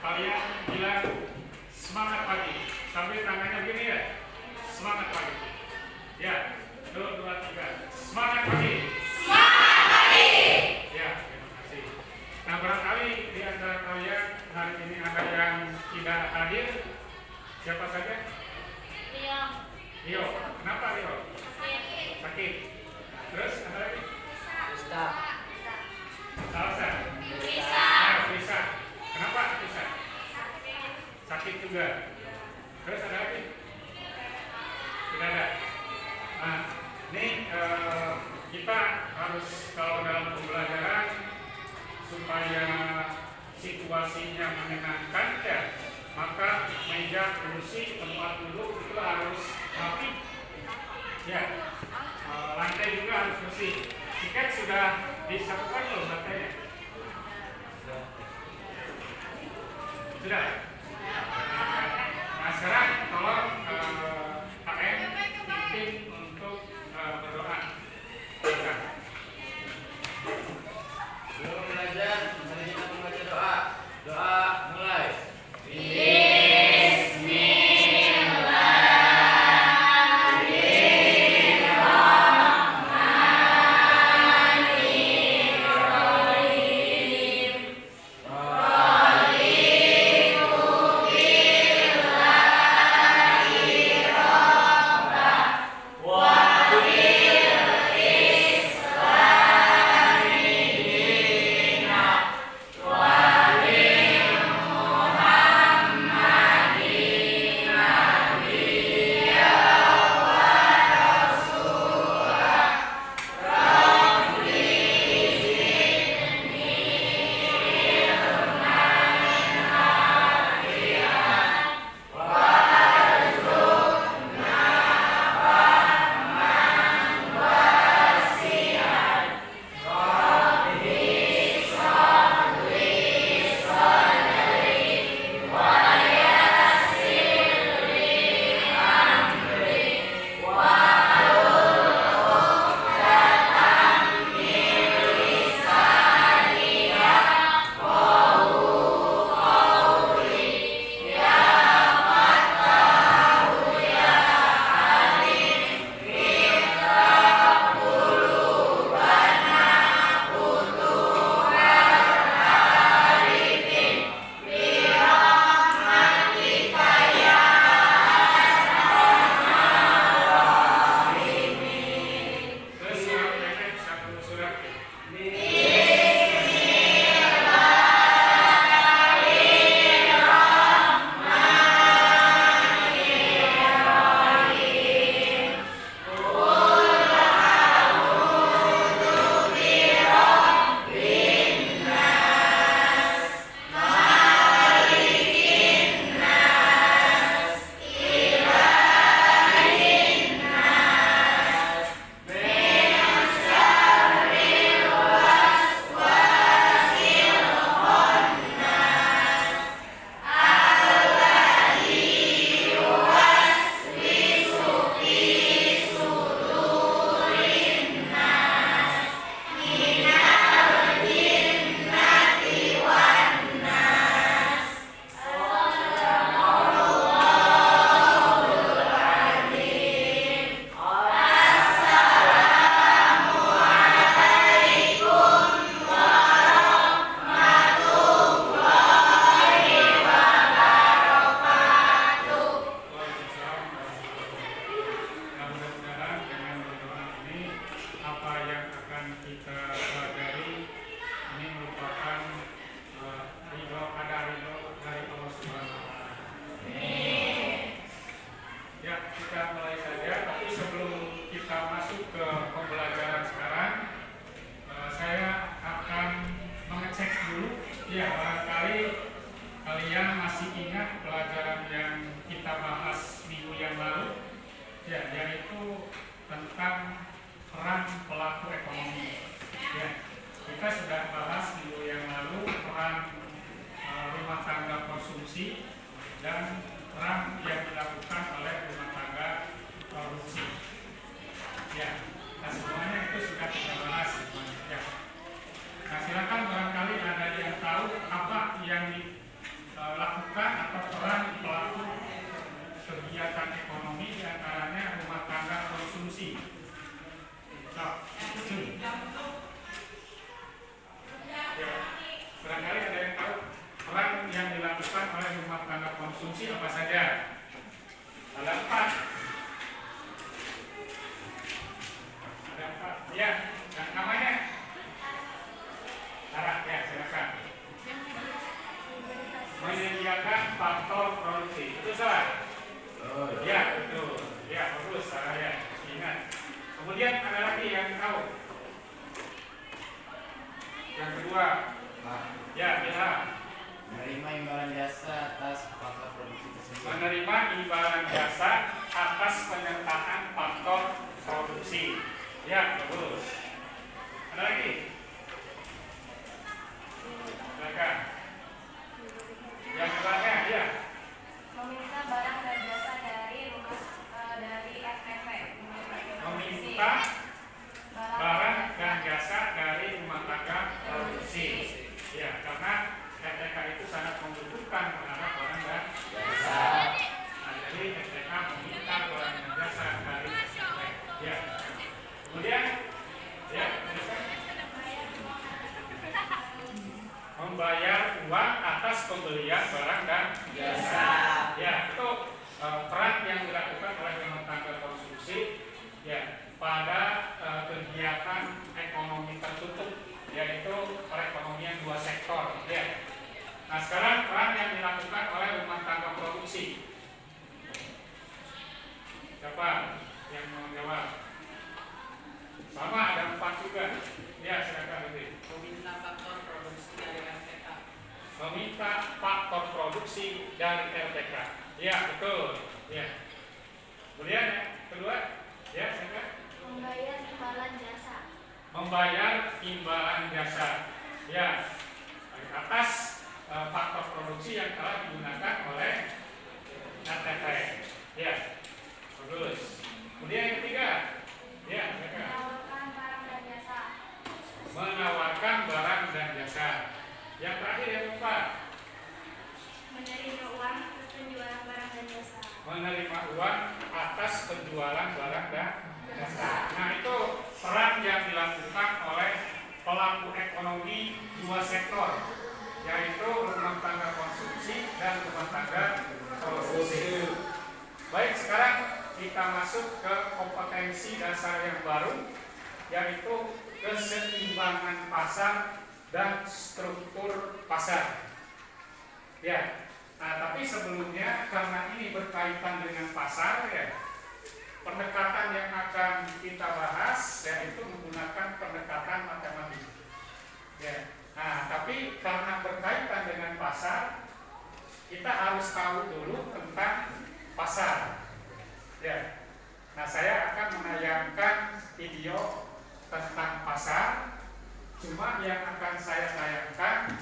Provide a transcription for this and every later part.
kalian bilang semangat pagi. Sambil tangannya begini ya. Semangat pagi. Ya, 1, 2, 3. Semangat pagi. Semangat pagi. Ya, terima kasih. Nah, barangkali di antara kalian hari ini ada yang tidak hadir. Siapa saja? Rio. Kenapa Rio? Sakit. Terus ada lagi? Salsa. Risa. Kenapa Risa? Sakit juga. Terus ada lagi? Tidak ada. Nah, ini kita harus kalau dalam pembelajaran supaya situasinya menyenangkan ya, maka meja, kursi, tempat duduk itu harus rapi. Ya, lantai juga harus bersih. Tiket sudah disatukan belum lantainya? Sudah. Nah, sekarang tolong Pak M pimpin untuk berdoa. Silakan. Sebelum belajar, mari kita membaca doa. Doa mulai. lakukan atau peran pelaku kegiatan ekonomi diantaranya rumah tangga konsumsi. Ya, barangkali ada yang tahu peran yang dilakukan oleh rumah tangga konsumsi apa saja? Ada 4. Ada 4. Ya, dan namanya? Sarah, ya silakan. Menyediakan faktor produksi. Itu salah? Ya, betul. Ya, bagus. Sarah ya. Ingat. Kemudian ada lagi yang tahu? Yang kedua. Ya, Bila. Menerima imbalan jasa atas faktor produksi tersebut. Menerima imbalan jasa atas penyertaan faktor produksi. Ya, bagus. Ada lagi? Silakan. Yang keberapa? Ya. Meminta barang dan jasa dari FTP. Meminta barang dan jasa dari rumah tangga produksi. Ya, karena FTK itu sangat membutuhkan terhadap barang dan jasa. Nah, jadi FTK meminta barang dan jasa dari FTK. Ya. Kemudian, ya, membayar uang atas pembelian barang dan jasa. Ya, itu peran yang dilakukan oleh rumah tangga konsumsi ya pada kegiatan ekonomi tertutup, yaitu perekonomian 2 sektor. Ya. Nah, sekarang peran yang dilakukan oleh rumah tangga produksi. Siapa yang mau jawab? Sama, ada 4 juga. Ya, silakan lebih. Meminta faktor produksi dari RTK. Meminta faktor produksi dari RTK. Ya, betul. Ya. Kemudian yang kedua, ya, silakan. Membayar imbalan jasa. Membayar imbalan jasa. Ya, atas faktor produksi yang telah digunakan oleh RTK. Ya, bagus. Kemudian yang ketiga, ya, silakan. Menawarkan barang dan jasa. Menawarkan barang dan jasa. Yang terakhir yang keempat, Menerima uang atas penjualan barang dan jasa. menerima uang atas penjualan barang dan jasa. Nah, itu peran yang dilakukan oleh pelaku ekonomi 2 sektor, yaitu rumah tangga konsumsi dan rumah tangga produksi. Baik, sekarang kita masuk ke kompetensi dasar yang baru, yaitu keseimbangan pasar dan struktur pasar. Ya, nah, tapi sebelumnya karena ini berkaitan dengan pasar, ya, pendekatan yang akan kita bahas yaitu menggunakan pendekatan matematik. Ya, nah, tapi karena berkaitan dengan pasar, kita harus tahu dulu tentang pasar. Ya, nah, saya akan menayangkan video tentang pasar. Cuma yang akan saya tayangkan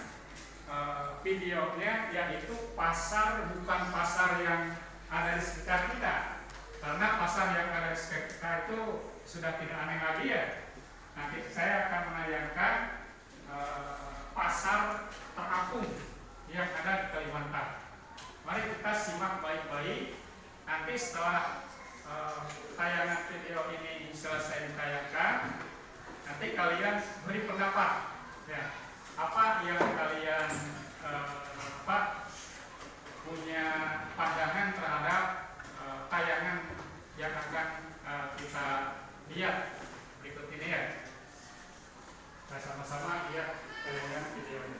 videonya yaitu pasar, bukan pasar yang ada di sekitar kita. Karena pasar yang ada di sekitar kita itu sudah tidak aneh lagi, ya. Nanti saya akan menayangkan pasar terapung yang ada di Kalimantan. Mari kita simak baik-baik. Nanti setelah tayangan video ini selesai ditayangkan, nanti kalian beri pendapat, ya, apa yang kalian punya pandangan terhadap tayangan yang akan kita lihat berikut ini, ya. Kita sama-sama lihat tayangan videonya.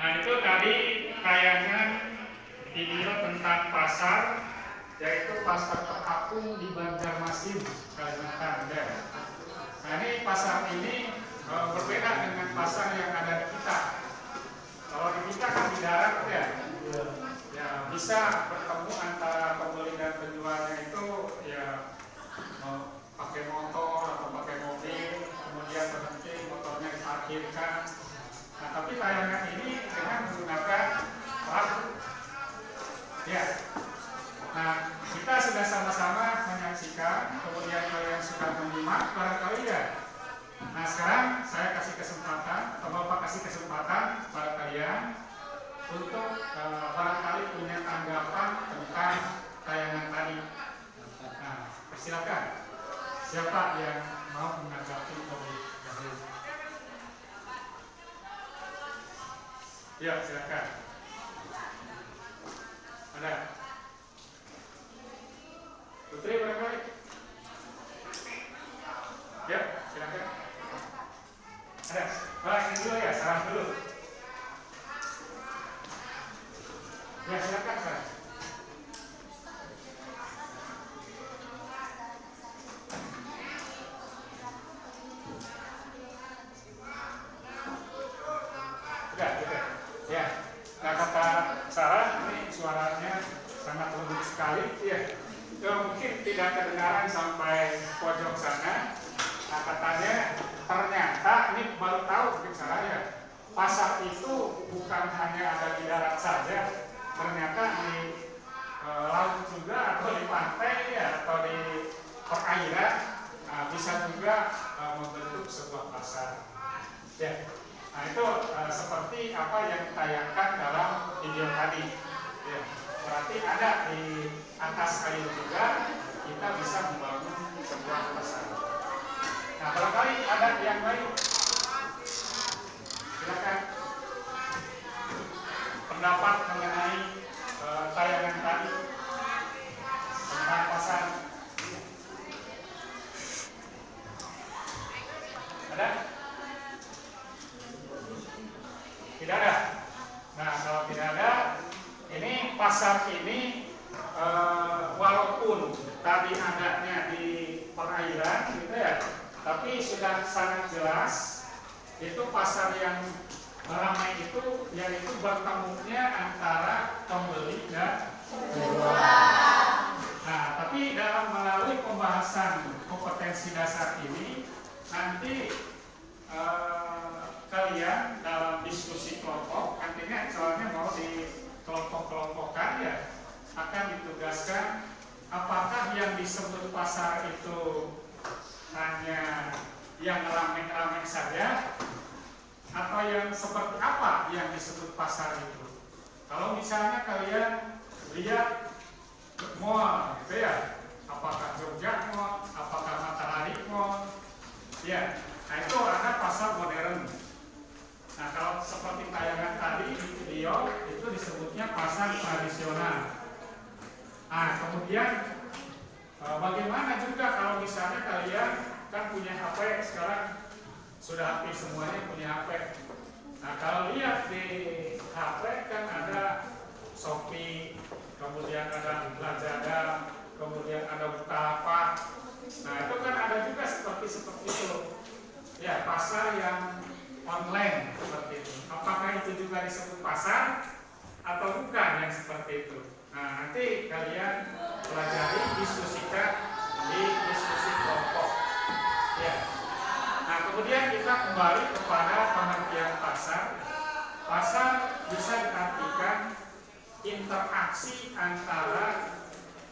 Nah itu tadi tayangan video tentang pasar, yaitu pasar terapung di Banjarmasin, Kalimantan. Ya. Nah ini pasar ini berbeda dengan pasar yang ada di kita. Kalau di kita kan di darat ya, ya bisa bertemu antara pembeli dan penjualnya itu ya pakai motor atau pakai mobil, kemudian berhenti motornya diparkirkan. Nah tapi tayangan ini dengan menggunakan perahu. Ya. Nah kita sudah sama-sama menyaksikan, kemudian kalian sudah menyimak barangkali ya. Nah sekarang saya kasih kesempatan, atau Bapak kasih kesempatan pada kalian untuk barangkali punya tanggapan tentang tayangan tadi. Nah, silakan. Siapa yang mau menanggapi lebih dahulu? Ya, silakan. Ada? Putri barangkali? Ya, silakan. Ada? Ini dulu ya, salam dulu. Ya, silakan, Pak. Sudah. Ya. Nah, kata Sarah, ini suaranya sangat lembut sekali. Ya. Mungkin tidak kedengaran sampai pojok sana. Nah, katanya ternyata ini baru tahu mungkin Sarah ya. Pasar itu bukan hanya ada di darat saja. Ternyata di laut juga atau di pantai ya, atau di perairan bisa juga membentuk sebuah pasar. Ya. Nah itu seperti apa yang ditayangkan dalam video tadi. Ya. Berarti ada di atas kayu juga kita bisa membangun sebuah pasar. Nah barangkali ada yang lain. Silakan. Pendapat mengenai tayangan tadi tentang pasar. Ada? Tidak ada. Nah kalau tidak ada, ini pasar ini walaupun tadi adanya di perairan gitu ya, tapi sudah sangat jelas itu pasar yang ramai itu yaitu bertemunya antara pembeli dan penjual. Nah, tapi dalam melalui pembahasan kompetensi dasar ini nanti kalian dalam diskusi kelompok, artinya soalnya mau di kelompok-kelompokkan ya, akan ditugaskan apakah yang disebut pasar itu hanya yang ramai-ramai saja, atau yang seperti apa yang disebut pasar itu. Kalau misalnya kalian lihat mall gitu ya, apakah Jogja Mall, apakah Matahari Mall, ya, nah itu ada pasar modern. Nah kalau seperti tayangan tadi di video itu disebutnya pasar tradisional. Nah kemudian bagaimana juga kalau misalnya kalian kan punya HP sekarang, sudah hampir semuanya punya HP. Nah kalau lihat di HP kan ada Shopee, kemudian ada Lazada, kemudian ada Bukalapak. Nah itu kan ada juga seperti itu. Ya pasar yang online seperti itu. Apakah itu juga disebut pasar atau bukan yang seperti itu? Nah nanti kalian pelajari, diskusikan di diskusi kelompok. Ya. Nah kemudian kita kembali kepada pengertian pasar. Pasar bisa diartikan interaksi antara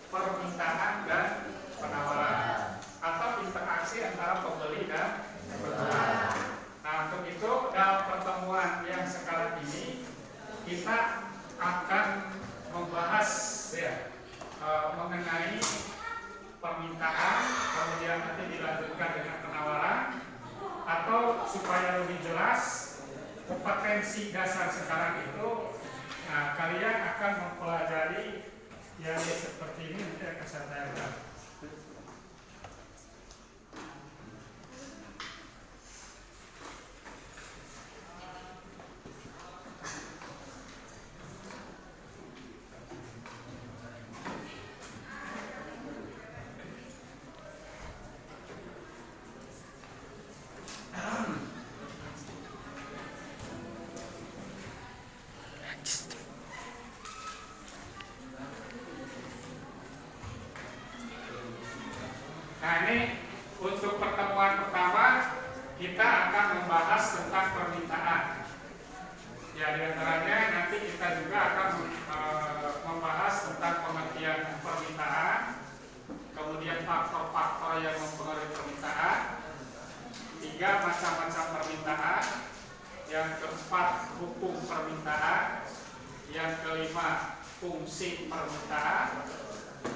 permintaan dan penawaran, atau interaksi antara pembeli dan penjual. Nah untuk itu dalam pertemuan yang sekarang ini kita akan membahas ya mengenai permintaan, kemudian nanti dilanjutkan dengan penawaran, atau supaya lebih jelas kompetensi dasar sekarang itu. Nah kalian akan mempelajari yang seperti ini, nanti akan saya tayangkan. keempat hukum permintaan, yang kelima fungsi permintaan,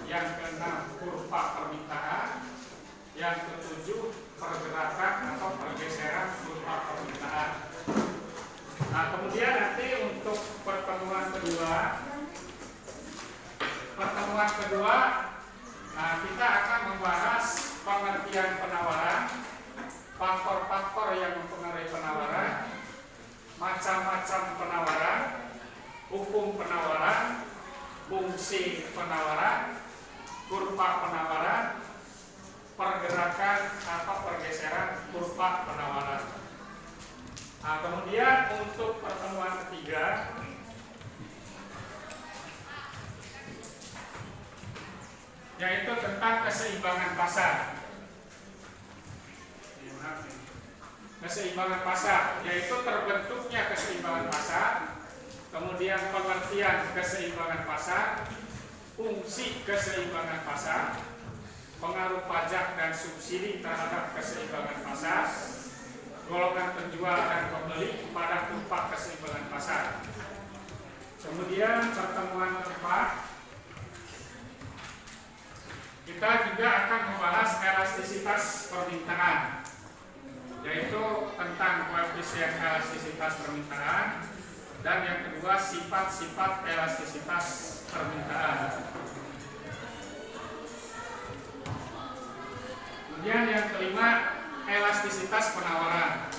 yang keenam kurva permintaan, yang ketujuh pergerakan atau pergeseran kurva permintaan. Nah, kemudian nanti untuk pertemuan kedua, nah, kita akan membahas pengertian penawaran, faktor-faktor yang mempengaruhi penawaran, macam-macam penawaran, hukum penawaran, fungsi penawaran, kurva penawaran, pergerakan atau pergeseran kurva penawaran. Nah, kemudian untuk pertemuan ketiga, yaitu tentang keseimbangan pasar. Keseimbangan pasar, yaitu terbentuknya keseimbangan pasar, kemudian pengertian keseimbangan pasar, fungsi keseimbangan pasar, pengaruh pajak dan subsidi terhadap keseimbangan pasar, golongan penjual dan pembeli pada kurva keseimbangan pasar. Kemudian pertemuan keempat, kita juga akan membahas elastisitas permintaan, yaitu tentang koefisien elastisitas permintaan, dan yang kedua sifat-sifat elastisitas permintaan. Kemudian yang kelima elastisitas penawaran,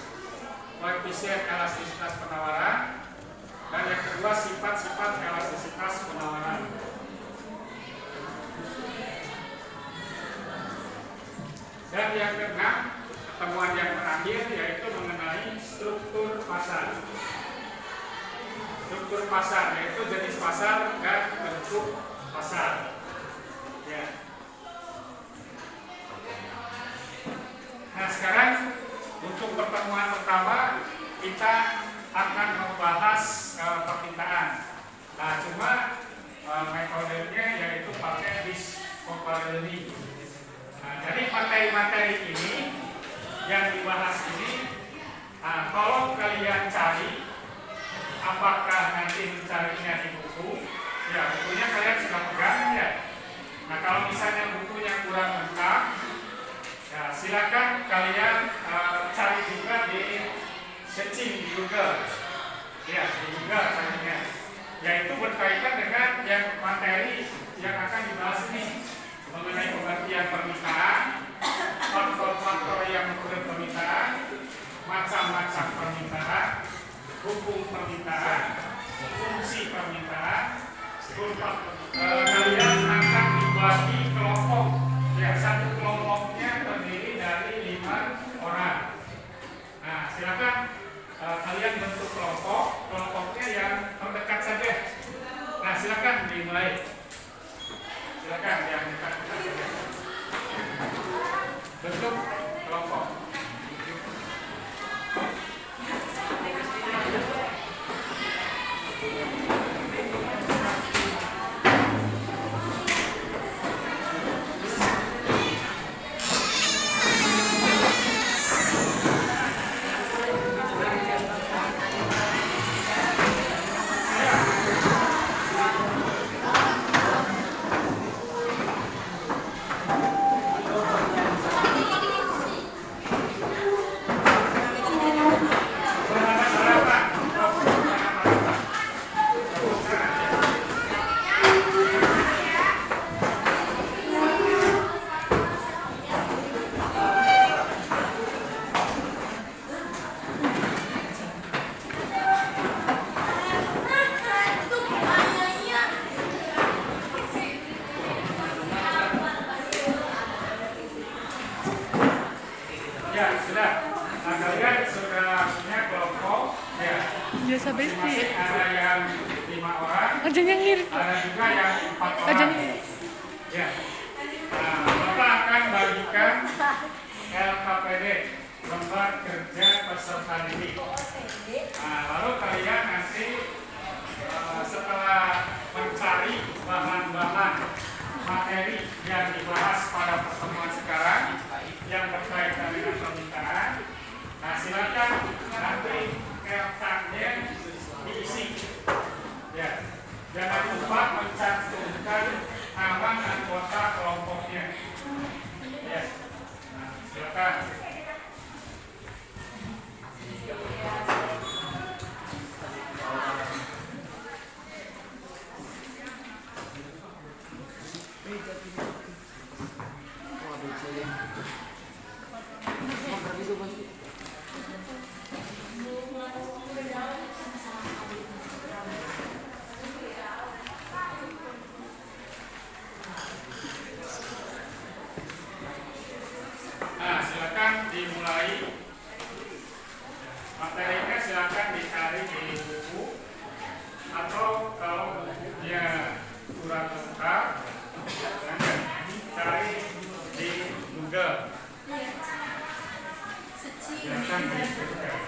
koefisien elastisitas penawaran, dan yang kedua sifat-sifat elastisitas penawaran. Dan yang keenam, pertemuan yang terakhir, yaitu mengenai struktur pasar. Struktur pasar yaitu jenis pasar dan bentuk pasar. Ya. Nah, sekarang untuk pertemuan pertama kita akan membahas permintaan. Nah, cuma metodenya yaitu pakai discoverability. Nah, jadi materi-materi ini yang dibahas ini, kalau kalian cari, apakah nanti mencarinya di buku? Ya, bukunya kalian sudah pegang ya. Nah, kalau misalnya bukunya kurang lengkap, ya silakan kalian cari juga di searching di Google. Ya, di Google carinya. Yaitu berkaitan dengan yang materi yang akan dibahas ini, mengenai pengertian permintaan, faktor-faktor yang mempengaruhi permintaan, macam-macam permintaan, hukum permintaan, fungsi permintaan, kurva. Kalian akan dibagi kelompok. Ya, satu kelompoknya terdiri dari 5 orang. Nah, silakan kalian bentuk kelompoknya yang terdekat saja. Nah, silakan dimulai. Silakan yang dekat saja. Bentuk kelompok. Ya, sudah. Nah, kalian sudah punya kelompok. Ya. Biasa besi. Masih ada yang 5 orang. Aja yang ngiri. Ada juga yang 4 Aja orang. yang Ya. Nah, Bapak akan bagikan LKPD, lembar kerja peserta didik. Nah, lalu kalian nanti setelah mencari bahan-bahan materi yang dibahas pada pertemuan sekarang yang berkaitan dengan permintaan, nah silakan nanti rekannya Jangan lupa mencantumkan nama anggota kelompoknya. Ya. Nah, silakan. Nah, silakan dimulai. Materinya silakan dicari di buku atau kalau bukunya kurang lengkap, cari di Google. Silakan di Google.